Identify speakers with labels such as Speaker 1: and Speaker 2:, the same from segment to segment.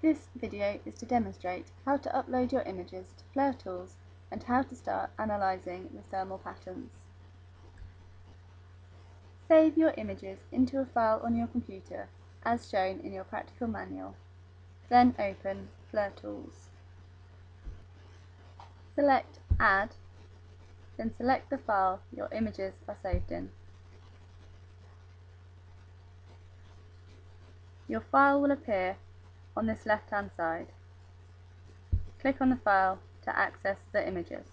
Speaker 1: This video is to demonstrate how to upload your images to Flir tools and how to start analysing the thermal patterns. Save your images into a file on your computer as shown in your practical manual. Then open Flir tools. Select Add, then select the file your images are saved in. Your file will appear on this left-hand side. Click on the file to access the images.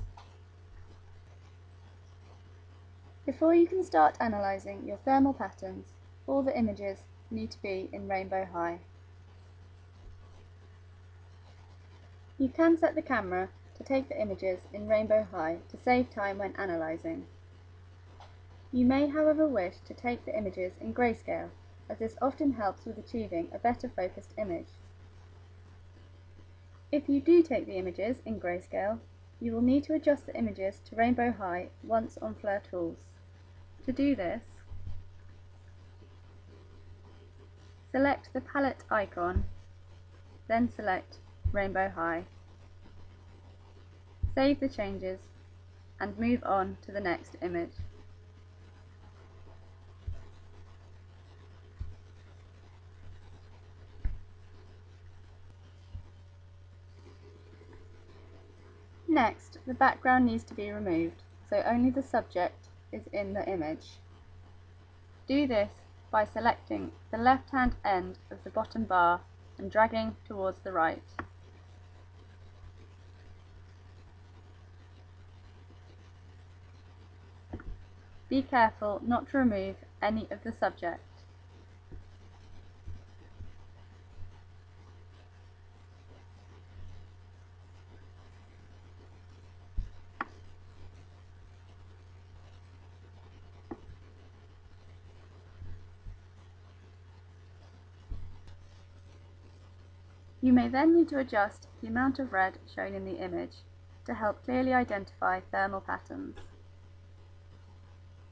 Speaker 1: Before you can start analysing your thermal patterns, all the images need to be in rainbow high. You can set the camera to take the images in rainbow high to save time when analysing. You may, however, wish to take the images in grayscale, as this often helps with achieving a better focused image. If you do take the images in grayscale, you will need to adjust the images to rainbow high once on Flir tools. To do this, select the palette icon, then select rainbow high. Save the changes and move on to the next image. Next, the background needs to be removed, so only the subject is in the image. Do this by selecting the left-hand end of the bottom bar and dragging towards the right. Be careful not to remove any of the subject. You may then need to adjust the amount of red shown in the image to help clearly identify thermal patterns.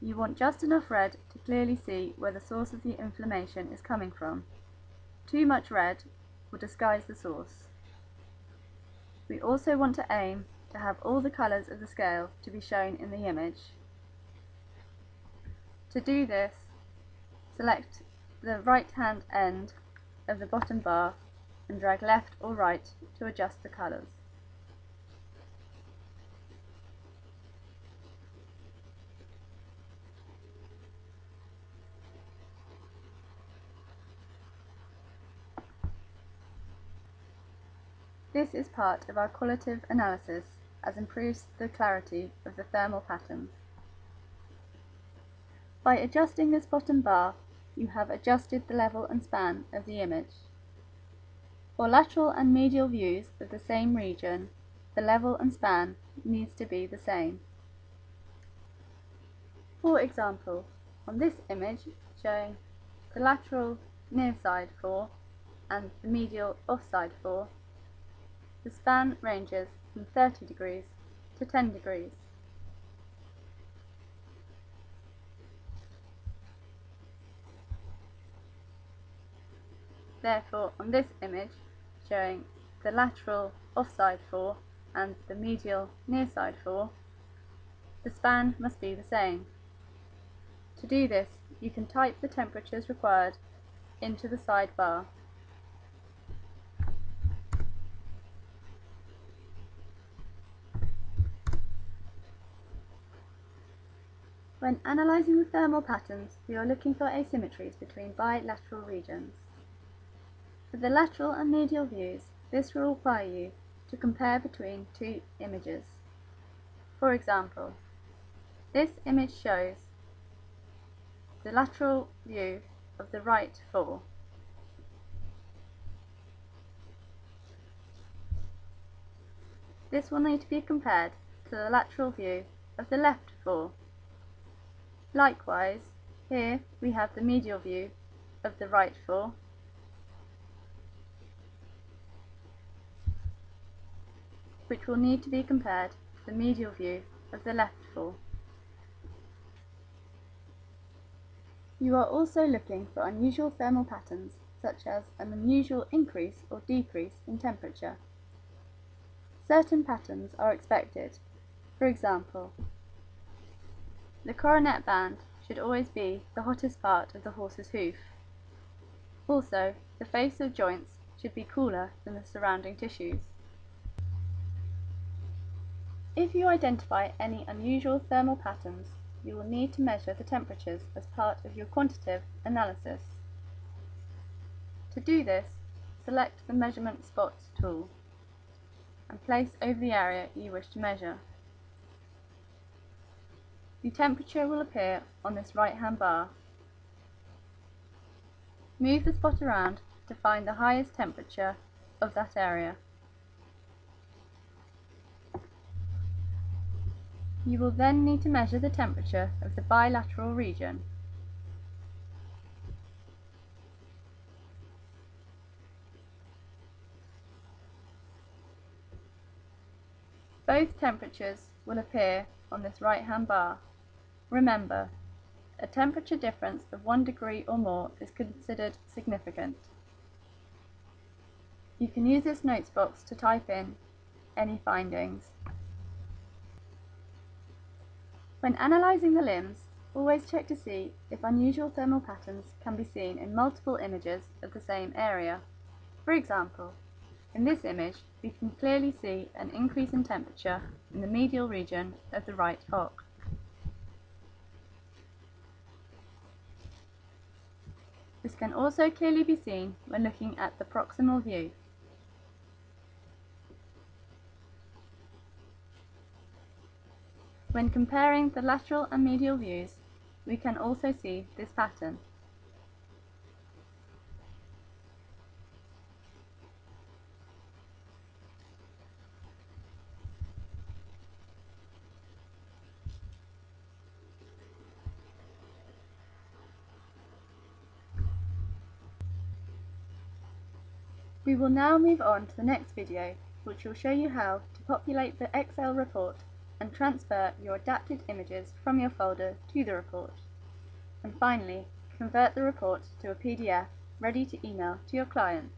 Speaker 1: You want just enough red to clearly see where the source of the inflammation is coming from. Too much red will disguise the source. We also want to aim to have all the colours of the scale to be shown in the image. To do this, select the right-hand end of the bottom bar and drag left or right to adjust the colours. This is part of our qualitative analysis as improves the clarity of the thermal patterns. By adjusting this bottom bar, you have adjusted the level and span of the image. For lateral and medial views of the same region, the level and span needs to be the same. For example, on this image showing the lateral near side 4 and the medial off side 4, the span ranges from 30 degrees to 10 degrees. Therefore, on this image showing the lateral offside 4 and the medial near side 4, the span must be the same. To do this, you can type the temperatures required into the sidebar. When analysing the thermal patterns, we are looking for asymmetries between bilateral regions. For the lateral and medial views, this will require you to compare between two images. For example, this image shows the lateral view of the right 4. This will need to be compared to the lateral view of the left 4. Likewise, here we have the medial view of the right 4, which will need to be compared to the medial view of the left 4. You are also looking for unusual thermal patterns such as an unusual increase or decrease in temperature. Certain patterns are expected. For example, the coronet band should always be the hottest part of the horse's hoof. Also, the face of joints should be cooler than the surrounding tissues. If you identify any unusual thermal patterns, you will need to measure the temperatures as part of your quantitative analysis. To do this, select the Measurement Spots tool and place over the area you wish to measure. The temperature will appear on this right-hand bar. Move the spot around to find the highest temperature of that area. You will then need to measure the temperature of the bilateral region. Both temperatures will appear on this right-hand bar. Remember, a temperature difference of 1 degree or more is considered significant. You can use this notes box to type in any findings. When analysing the limbs, always check to see if unusual thermal patterns can be seen in multiple images of the same area. For example, in this image we can clearly see an increase in temperature in the medial region of the right hock. This can also clearly be seen when looking at the proximal view. When comparing the lateral and medial views, we can also see this pattern. We will now move on to the next video, which will show you how to populate the Excel report and transfer your adapted images from your folder to the report. And finally, convert the report to a PDF ready to email to your client.